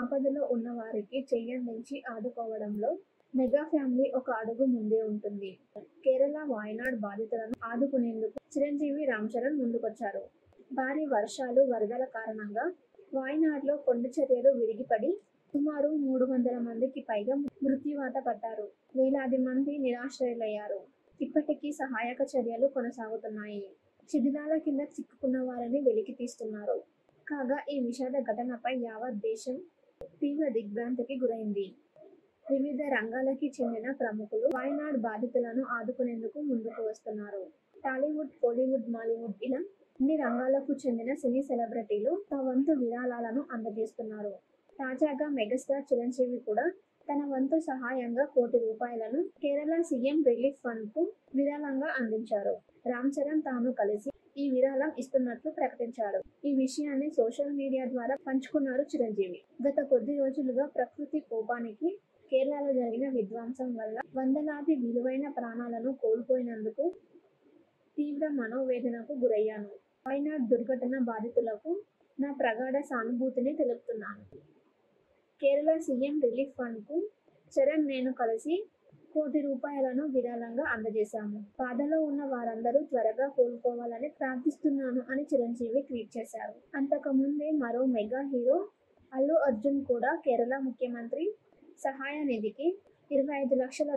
ఆపదలో ఉన్నవారికి చెయ్యందించి ఆదుకోవడంలో మెగా ఫ్యామిలీ ఒక అడుగు ముందే ఉంటుంది. కేరళ వాయనాడ్ బాధితులను ఆదుకునేందుకు చిరంజీవి రామ్ చరణ్ ముందుకొచ్చారు. భారీ వర్షాలు, వరదల కారణంగా వాయనాడ్లో కొండచరియలు విరిగిపడి సుమారు 300 మందికి పైగా మృత్యువాత పడ్డారు. వేలాది మంది నిరాశ్రయులయ్యారు. ఇప్పటికీ సహాయక చర్యలు కొనసాగుతున్నాయి. శిథిలాల కింద చిక్కుకున్న వారిని వెలికి తీస్తున్నారు. కాగా ఈ విషాద ఘటనపై యావత్ దేశం తీవ్ర దిగ్భ్రాంతికి గురైంది. వివిధ రంగాలకి చెందిన ప్రముఖులు వాయనాడ్ బాధితులను ఆదుకునేందుకు ముందుకు వస్తున్నారు. టాలీవుడ్, కోలీవుడ్, మాలీవుడ్ ఇలా అన్ని రంగాలకు చెందిన సినీ సెలబ్రిటీలు తమ వంతు విరాళాలను అందజేస్తున్నారు. తాజాగా మెగాస్టార్ చిరంజీవి కూడా తన వంతు సహాయంగా ₹1,00,00,000 కేరళ సీఎం రిలీఫ్ ఫండ్ కు విరాళంగా అందించారు. రామ్ చరణ్ తాను కలిసి ఈ విరాళం ఇస్తున్నట్లు ప్రకటించారు. ఈ విషయాన్ని సోషల్ మీడియా ద్వారా పంచుకున్నారు చిరంజీవి. గత కొద్ది రోజులుగా ప్రకృతి కోపానికి కేరళలో జరిగిన విధ్వంసం వల్ల వందలాది విలువైన ప్రాణాలను కోల్పోయినందుకు తీవ్ర మనోవేదనకు గురయ్యాను. వాయనాడ్ దుర్ఘటన బాధితులకు నా ప్రగాఢ సానుభూతిని తెలుపుతున్నాను. కేరళ సీఎం రిలీఫ్ ఫండ్ కు చరణ్, నేను కలిసి ₹1,00,00,000 విరాళంగా అందజేశాము. బాధలో ఉన్న వారందరూ త్వరగా కోలుకోవాలని ప్రార్థిస్తున్నాను అని చిరంజీవి ట్వీట్ చేశారు. అంతకుముందే మరో మెగా హీరో అల్లు అర్జున్ కూడా కేరళ ముఖ్యమంత్రి సహాయ నిధికి ₹25 లక్షల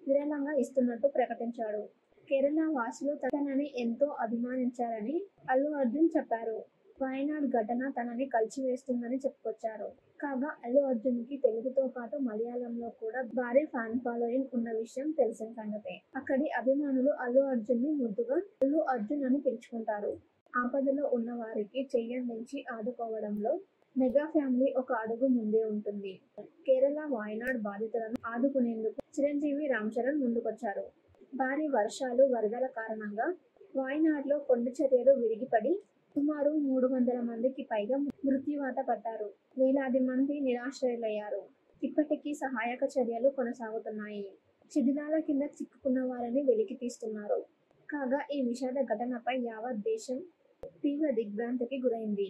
విరాళంగా ఇస్తున్నట్టు ప్రకటించాడు. కేరళ వాసులు తనని ఎంతో అభిమానించారని అల్లు అర్జున్ చెప్పారు. వాయనాడ్ ఘటన తనని కలిచివేస్తుందని చెప్పుకొచ్చారు. కాగా అల్లు అర్జున్ కి తెలుగుతో పాటు మలయాళంలో కూడా భారీ ఫ్యాన్ ఫాలోయింగ్ ఉన్న విషయం తెలిసిన సంగతే. అక్కడి అభిమానులు అల్లు అర్జున్ ని ముద్దుగా అల్లు అర్జున్ అని పిలుచుకుంటారు. ఆపదలో ఉన్నవారికి చెయ్యందించి ఆదుకోవడంలో మెగా ఫ్యామిలీ ఒక అడుగు ముందే ఉంటుంది. కేరళ వాయనాడ్ బాధితులను ఆదుకునేందుకు చిరంజీవి రామ్ చరణ్ ముందుకొచ్చారు. భారీ వర్షాలు, వరదల కారణంగా వాయనాడ్లో కొండచరియలు విరిగిపడి సుమారు 300 మందికి పైగా మృత్యువాత పడ్డారు. వేలాది మంది నిరాశ్రయులయ్యారు. ఇప్పటికీ సహాయక చర్యలు కొనసాగుతున్నాయి. శిథిలాల కింద చిక్కుకున్న వారిని వెలికి తీస్తున్నారు. కాగా ఈ విషాద ఘటనపై యావత్ దేశం తీవ్ర దిగ్భ్రాంతికి గురైంది.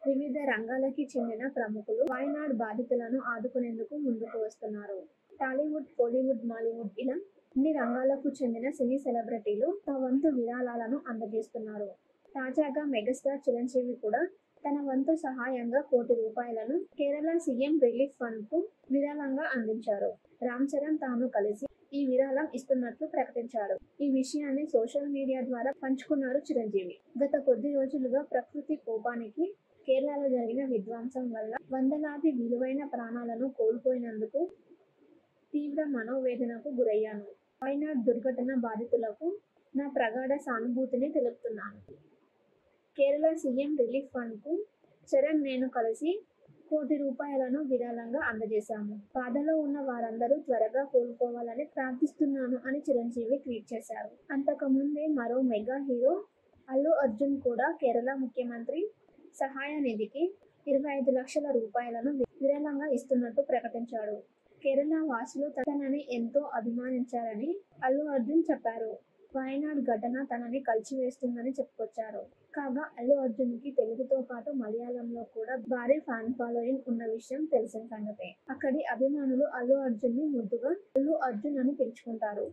వివిధ రంగాలకి చెందిన ప్రముఖులు వాయనాడ్ బాధితులను ఆదుకునేందుకు ముందుకు వస్తున్నారు. టాలీవుడ్, కోలీవుడ్, మాలీవుడ్ ఇలా అన్ని రంగాలకు చెందిన సినీ సెలబ్రిటీలు తమ వంతు విరాళాలను అందజేస్తున్నారు. తాజాగా మెగాస్టార్ చిరంజీవి కూడా తన వంతు సహాయంగా ₹1,00,00,000 కేరళ సీఎం రిలీఫ్ ఫండ్ కు విరాళంగా అందించారు. రామ్ చరణ్ తాను కలిసి ఈ విరాళం ఇస్తున్నట్లు ప్రకటించారు. ఈ విషయాన్ని సోషల్ మీడియా ద్వారా పంచుకున్నారు చిరంజీవి. గత కొద్ది రోజులుగా ప్రకృతి కోపానికి కేరళలో జరిగిన విధ్వంసం వల్ల వందలాది విలువైన ప్రాణాలను కోల్పోయినందుకు తీవ్ర మనోవేదనకు గురయ్యాను. వాయనాడ్ దుర్ఘటన బాధితులకు నా ప్రగాఢ సానుభూతిని తెలుపుతున్నాను. కేరళ సీఎం రిలీఫ్ ఫండ్ కు చరణ్, నేను కలిసి ₹1,00,00,000 విరాళంగా అందజేశాము. బాధలో ఉన్న వారందరూ త్వరగా కోలుకోవాలని ప్రార్థిస్తున్నాను అని చిరంజీవి ట్వీట్ చేశారు. అంతకుముందే మరో మెగా హీరో అల్లు అర్జున్ కూడా కేరళ ముఖ్యమంత్రి సహాయ నిధికి ₹25 లక్షల విరాళంగా ఇస్తున్నట్టు ప్రకటించాడు. కేరళ వాసులు తనని ఎంతో అభిమానించారని అల్లు అర్జున్ చెప్పారు. వాయనాడ్ ఘటన తనని కలిచివేస్తుందని చెప్పుకొచ్చారు. కాగా అల్లు అర్జున్ కి తెలుగుతో పాటు మలయాళంలో కూడా భారీ ఫ్యాన్ ఫాలోయింగ్ ఉన్న విషయం తెలిసిన సంగతే. అక్కడి అభిమానులు అల్లు అర్జున్ ని ముద్దుగా అల్లు అర్జున్ అని పిలుచుకుంటారు.